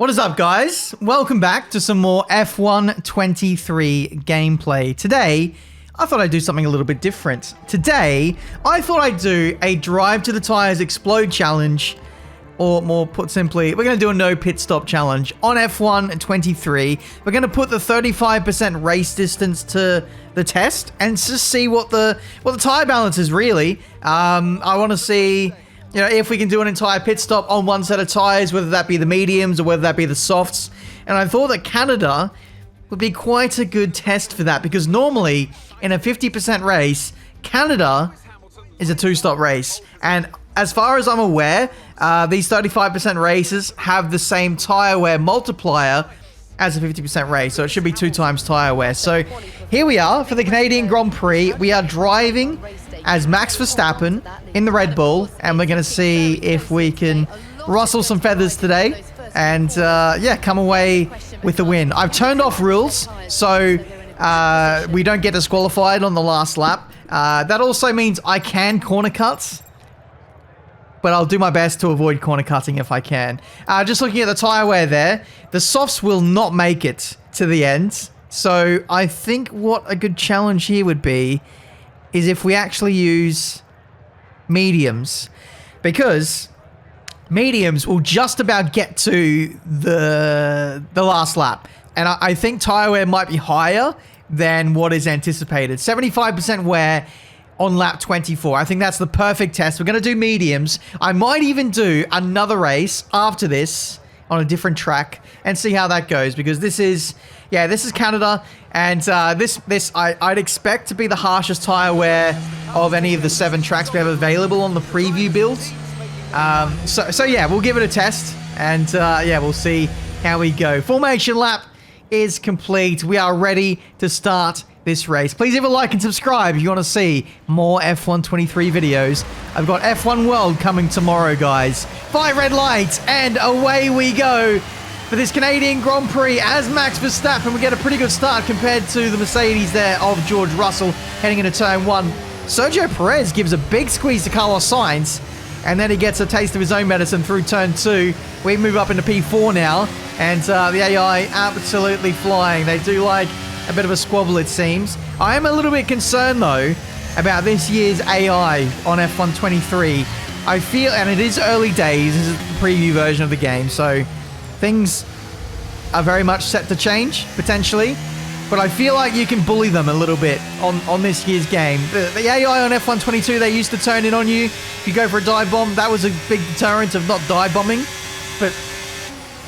What is up, guys? Welcome back to some more F1 23 gameplay. Today, I thought I'd do something a little bit different. Today, I thought I'd do a Drive to the Tires Explode challenge, or more put simply, we're going to do a no pit stop challenge on F1 23. We're going to put the 35% race distance to the test and just see what the tire balance is really. I want to see, you know, if we can do an entire pit stop on one set of tires, whether that be the mediums or whether that be the softs. And I thought that Canada would be quite a good test for that, because normally in a 50% race, Canada is a two-stop race. And as far as I'm aware, these 35% races have the same tire wear multiplier as a 50% race. So it should be 2 times tire wear. So here we are for the Canadian Grand Prix. We are driving as Max Verstappen in the Red Bull, and we're going to see if we can rustle some feathers today and yeah, come away with the win. I've turned off rules, so we don't get disqualified on the last lap. That also means I can corner cut, but I'll do my best to avoid corner cutting if I can. Just looking at the tire wear there, the softs will not make it to the end. So I think what a good challenge here would be is if we actually use mediums, because mediums will just about get to the last lap. And I think tire wear might be higher than what is anticipated. 75% wear on lap 24. I think that's the perfect test. We're going to do mediums. I might even do another race after this on a different track and see how that goes, because this is Canada, and I'd expect to be the harshest tire wear of any of the 7 tracks we have available on the preview builds. So yeah, we'll give it a test, and yeah, we'll see how we go. Formation lap is complete. We are ready to start this race. Please leave a like and subscribe if you want to see more F1 23 videos. I've got F1 World coming tomorrow, guys. 5 red lights, and away we go for this Canadian Grand Prix as Max Verstappen. We get a pretty good start compared to the Mercedes there of George Russell heading into turn 1. Sergio Perez gives a big squeeze to Carlos Sainz, and then he gets a taste of his own medicine through turn 2. We move up into P4 now, and the AI absolutely flying. They do like a bit of a squabble, it seems. I am a little bit concerned, though, about this year's AI on F1 23. I feel, and it is early days, this is the preview version of the game, so things are very much set to change, potentially. But I feel like you can bully them a little bit on this year's game. The AI on F1 22, they used to turn in on you if you go for a dive bomb. That was a big deterrent of not dive bombing. But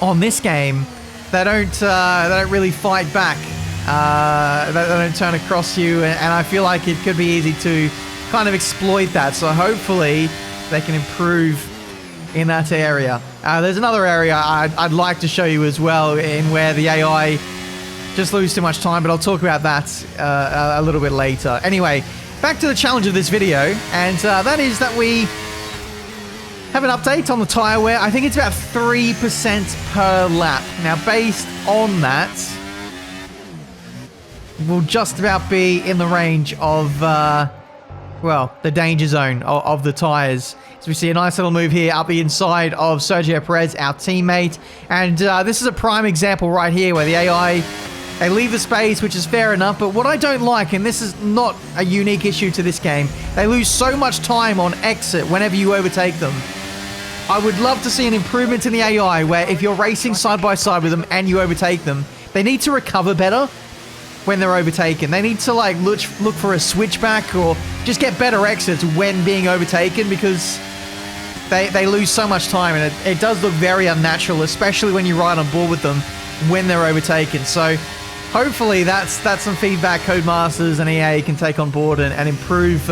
on this game, they don't really fight back. They don't turn across you, and I feel like it could be easy to kind of exploit that. So hopefully they can improve in that area. There's another area I'd like to show you as well, in where the AI just lose too much time, but I'll talk about that a little bit later. Anyway, back to the challenge of this video, and that is that we have an update on the tire wear. I think it's about 3% per lap. Now, based on that, we'll just about be in the range of, well, the danger zone of the tires. So we see a nice little move here up the inside of Sergio Perez, our teammate. And this is a prime example right here where the AI, they leave the space, which is fair enough. But what I don't like, and this is not a unique issue to this game, they lose so much time on exit whenever you overtake them. I would love to see an improvement in the AI where if you're racing side by side with them and you overtake them, they need to recover better when they're overtaken. They need to like look for a switchback or just get better exits when being overtaken, because they lose so much time, and it does look very unnatural, especially when you ride on board with them when they're overtaken. So hopefully that's some feedback Codemasters and EA can take on board and improve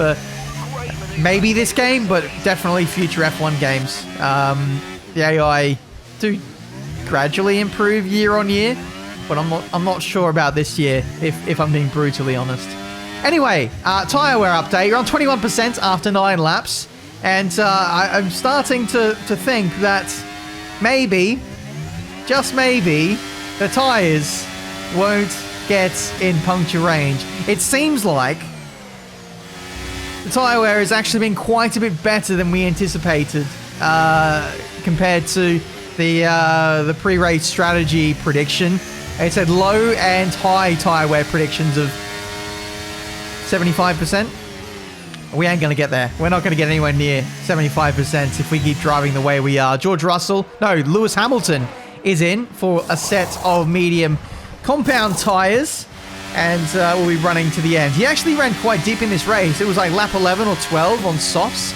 maybe this game, but definitely future F1 games. The AI do gradually improve year on year, but I'm not sure about this year, if I'm being brutally honest. Anyway, tire wear update. You're on 21% after 9 laps, and I'm starting to think that maybe, just maybe, the tires won't get in puncture range. It seems like the tire wear has actually been quite a bit better than we anticipated compared to the pre-race strategy prediction. It said low and high tire wear predictions of 75%. We ain't going to get there. We're not going to get anywhere near 75% if we keep driving the way we are. Lewis Hamilton is in for a set of medium compound tires, and we'll be running to the end. He actually ran quite deep in this race. It was like lap 11 or 12 on softs.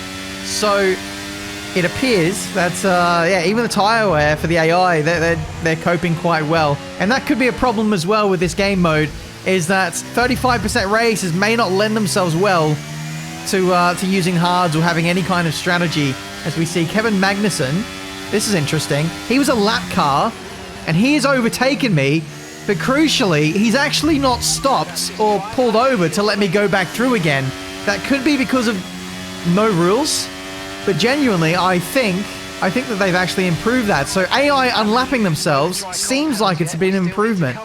So it appears that, even the tire wear for the AI, they're coping quite well. And that could be a problem as well with this game mode, is that 35% races may not lend themselves well to using hards or having any kind of strategy. As we see Kevin Magnussen, this is interesting. He was a lap car, and he has overtaken me, but crucially, he's actually not stopped or pulled over to let me go back through again. That could be because of no rules, but genuinely, I think that they've actually improved that. So AI unlapping themselves seems like it's been an improvement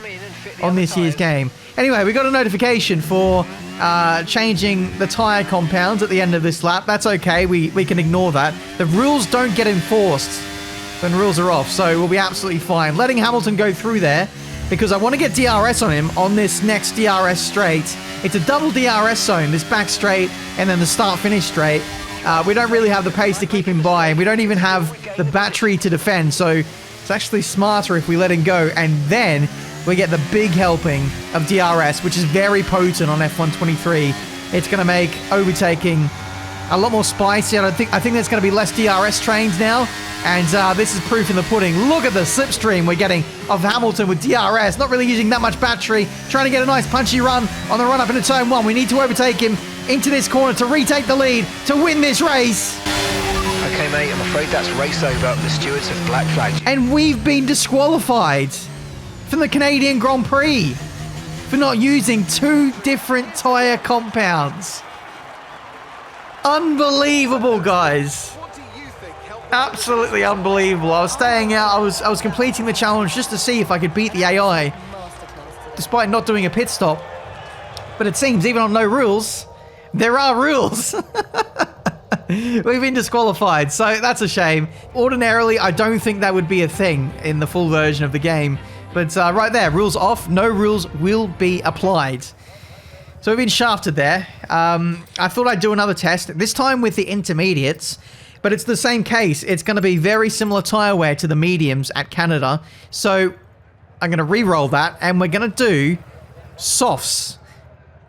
on this year's game. Anyway, we got a notification for changing the tire compounds at the end of this lap. That's okay. We can ignore that. The rules don't get enforced when rules are off, so we'll be absolutely fine. Letting Hamilton go through there because I want to get DRS on him on this next DRS straight. It's a double DRS zone, this back straight and then the start-finish straight. We don't really have the pace to keep him by, and we don't even have the battery to defend, so it's actually smarter if we let him go, and then we get the big helping of DRS, which is very potent on F123. It's going to make overtaking a lot more spicy. I think there's going to be less DRS trains now, and this is proof in the pudding. Look at the slipstream we're getting of Hamilton with DRS, not really using that much battery, trying to get a nice punchy run on the run up into turn 1. We need to overtake him into this corner to retake the lead, to win this race. Okay, mate, I'm afraid that's race over. The stewards have black flagged. And we've been disqualified from the Canadian Grand Prix for not using 2 different tyre compounds. Unbelievable, guys. Absolutely unbelievable. I was staying out. I was completing the challenge just to see if I could beat the AI, despite not doing a pit stop. But it seems even on no rules, there are rules. We've been disqualified, so that's a shame. Ordinarily, I don't think that would be a thing in the full version of the game. But right there, rules off, no rules will be applied. So we've been shafted there. I thought I'd do another test, this time with the intermediates, but it's the same case. It's going to be very similar tire wear to the mediums at Canada. So I'm going to re-roll that, and we're going to do softs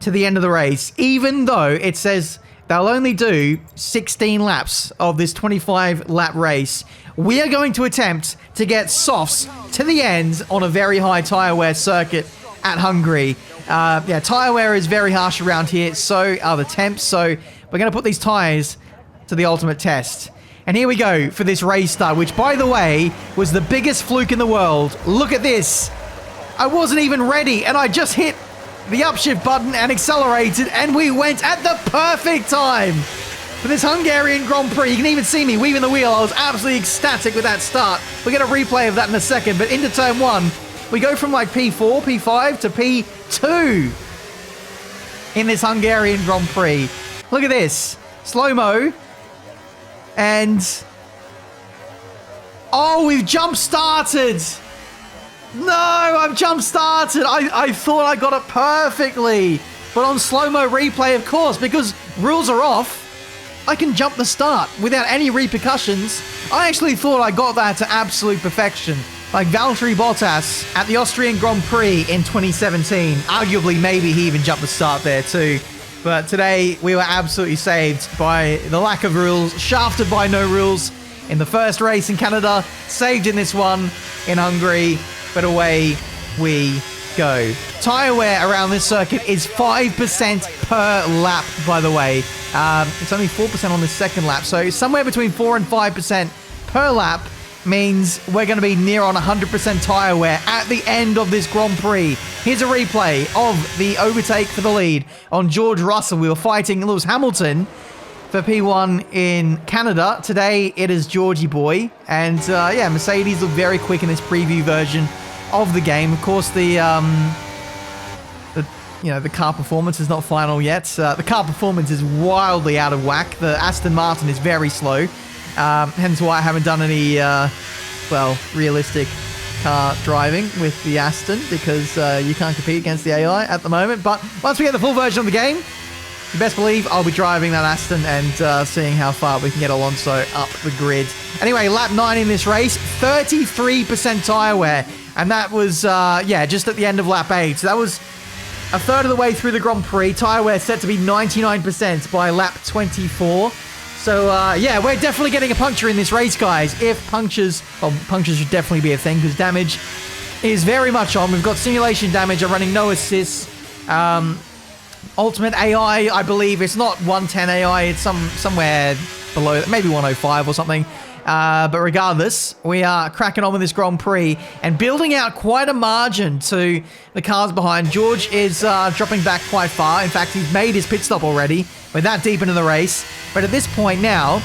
to the end of the race, even though it says they'll only do 16 laps of this 25-lap race. We are going to attempt to get softs to the end on a very high tire wear circuit at Hungary. Tire wear is very harsh around here, so are the temps, so we're going to put these tires to the ultimate test. And here we go for this race start, which, by the way, was the biggest fluke in the world. Look at this. I wasn't even ready, and I just hit the upshift button and accelerated, and we went at the perfect time for this Hungarian Grand Prix. You can even see me weaving the wheel. I was absolutely ecstatic with that start. We'll get a replay of that in a second, but into turn 1, we go from like P4, P5 to P2 in this Hungarian Grand Prix. Look at this. Slow-mo. And oh, we've jump-started. No, I've jump-started. I thought I got it perfectly. But on slow-mo replay, of course, because rules are off, I can jump the start without any repercussions. I actually thought I got that to absolute perfection. Like Valtteri Bottas at the Austrian Grand Prix in 2017. Arguably, maybe he even jumped the start there too. But today, we were absolutely saved by the lack of rules, shafted by no rules in the first race in Canada, saved in this one in Hungary, but away we go. Tyre wear around this circuit is 5% per lap, by the way. It's only 4% on the second lap, so somewhere between 4 and 5% per lap means we're going to be near on 100% tyre wear at the end of this Grand Prix. Here's a replay of the overtake for the lead on George Russell. We were fighting Lewis Hamilton for P1 in Canada. Today, it is Georgie boy. And Mercedes look very quick in this preview version of the game. Of course, the car performance is not final yet. The car performance is wildly out of whack. The Aston Martin is very slow. Hence why I haven't done any well, realistic car driving with the Aston because you can't compete against the AI at the moment. But once we get the full version of the game, you best believe I'll be driving that Aston and seeing how far we can get Alonso up the grid. Anyway, lap 9 in this race, 33% tyre wear. And that was, just at the end of lap 8. So that was a third of the way through the Grand Prix. Tyre wear set to be 99% by lap 24. So, we're definitely getting a puncture in this race, guys. If punctures, well, punctures should definitely be a thing because damage is very much on. We've got simulation damage. I'm running no assists. Ultimate AI, I believe, it's not 110 AI. It's somewhere below, maybe 105 or something. But regardless, we are cracking on with this Grand Prix and building out quite a margin to the cars behind. George is dropping back quite far. In fact, he's made his pit stop already. We're that deep into the race. But at this point now,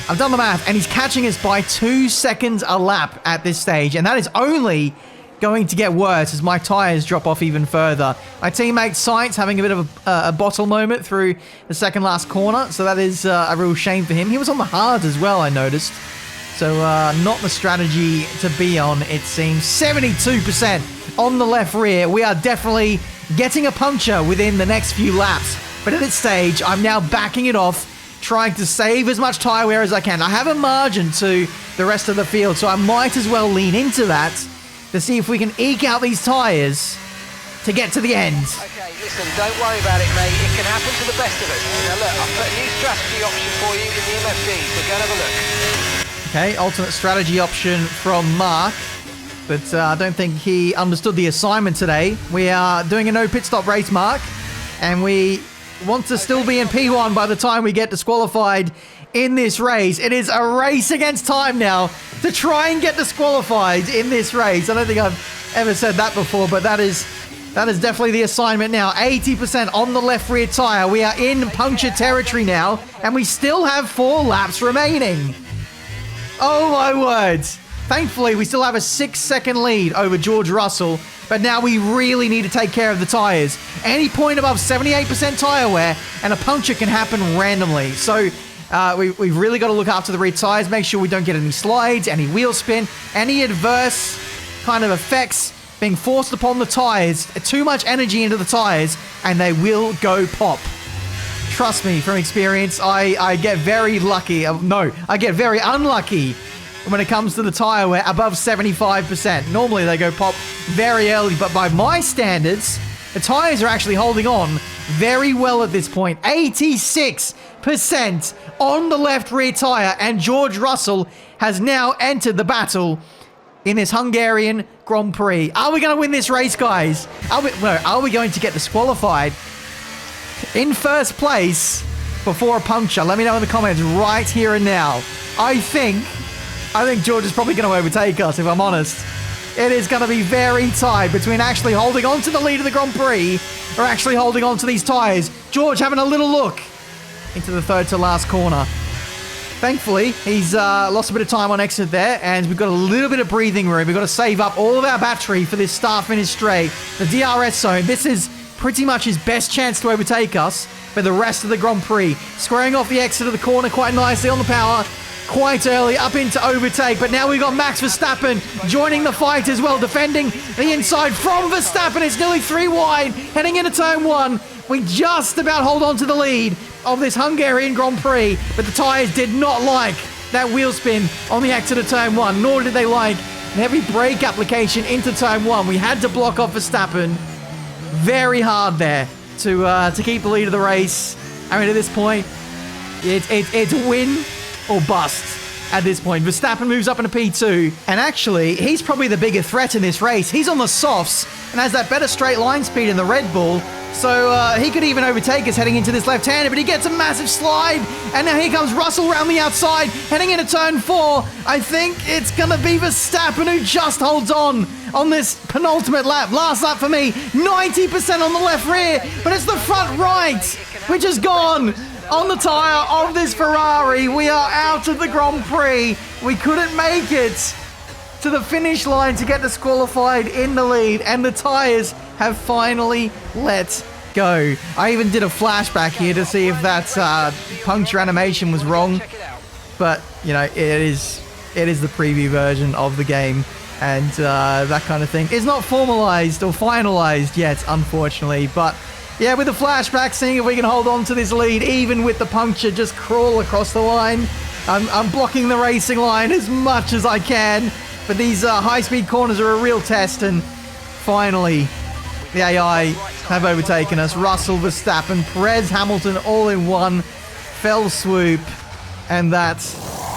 I've done the math, and he's catching us by 2 seconds a lap at this stage. And that is only going to get worse as my tyres drop off even further. My teammate Sainz having a bit of a bottle moment through the second last corner. So that is a real shame for him. He was on the hard as well, I noticed. So not the strategy to be on, it seems. 72% on the left rear. We are definitely getting a puncture within the next few laps. But at this stage, I'm now backing it off, trying to save as much tyre wear as I can. I have a margin to the rest of the field, so I might as well lean into that to see if we can eke out these tyres to get to the end. Okay, listen, don't worry about it, mate. It can happen to the best of us. Now look, I've put a new strategy option for you in the MFD, so go and have a look. Okay, alternate strategy option from Mark, but I don't think he understood the assignment today. We are doing a no pit stop race, Mark, and we want to still be in P1 by the time we get disqualified in this race. It is a race against time now to try and get disqualified in this race. I don't think I've ever said that before, but that is definitely the assignment now. 80% on the left rear tyre. We are in puncture territory now, and we still have 4 laps remaining. Oh my word. Thankfully, we still have a 6-second lead over George Russell, but now we really need to take care of the tyres. Any point above 78% tyre wear, and a puncture can happen randomly. So we've really got to look after the rear tyres, make sure we don't get any slides, any wheel spin, any adverse kind of effects being forced upon the tyres. Too much energy into the tyres, and they will go pop. Trust me, from experience, I get very lucky. I get very unlucky when it comes to the tyre wear above 75%. Normally they go pop very early, but by my standards, the tyres are actually holding on very well at this point. 86% on the left rear tyre, and George Russell has now entered the battle in this Hungarian Grand Prix. Are we going to win this race, guys? Are we going to get disqualified in first place before a puncture? Let me know in the comments right here and now. I think George is probably going to overtake us, if I'm honest. It is going to be very tight between actually holding on to the lead of the Grand Prix or actually holding on to these tyres. George having a little look into the third to last corner. Thankfully, he's lost a bit of time on exit there, and we've got a little bit of breathing room. We've got to save up all of our battery for this start-finish straight. The DRS zone, this is pretty much his best chance to overtake us for the rest of the Grand Prix. Squaring off the exit of the corner quite nicely on the power, quite early up into overtake. But now we've got Max Verstappen joining the fight as well, defending the inside from Verstappen. It's nearly 3 wide, heading into turn 1. We just about hold on to the lead of this Hungarian Grand Prix, but the tyres did not like that wheel spin on the exit of turn 1, nor did they like the heavy brake application into turn 1. We had to block off Verstappen very hard there to keep the lead of the race. I mean, at this point, it's a win or bust at this point. Verstappen moves up into P2, and actually, he's probably the bigger threat in this race. He's on the softs and has that better straight line speed in the Red Bull, so he could even overtake us heading into this left-hander, but he gets a massive slide, and now here comes Russell around the outside, heading into turn 4. I think it's going to be Verstappen who just holds on this penultimate lap. Last lap for me, 90% on the left rear, but it's the front right which has gone on the tyre of this Ferrari. We are out of the Grand Prix. We couldn't make it to the finish line to get disqualified in the lead, and the tyres have finally let go. I even did a flashback here to see if that puncture animation was wrong, but you know, it is it is the preview version of the game. And that kind of thing is not formalized or finalized yet, unfortunately. But yeah, with the flashback, seeing if we can hold on to this lead, even with the puncture, just crawl across the line. I'm blocking the racing line as much as I can. But these high-speed corners are a real test. And finally, the AI have overtaken us. Russell, Verstappen, Perez, Hamilton, all in one fell swoop. And that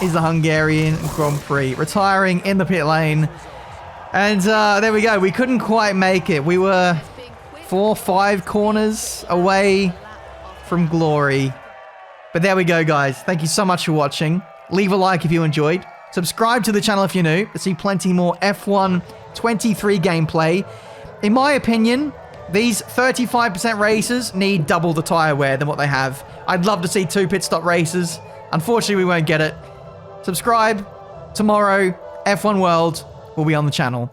is the Hungarian Grand Prix. Retiring in the pit lane. And there we go. We couldn't quite make it. We were 4-5 corners away from glory. But there we go, guys. Thank you so much for watching. Leave a like if you enjoyed. Subscribe to the channel if you're new to see plenty more F1 23 gameplay. In my opinion, these 35% races need double the tyre wear than what they have. I'd love to see 2 pit stop races. Unfortunately, we won't get it. Subscribe. Tomorrow, F1 World will be on the channel.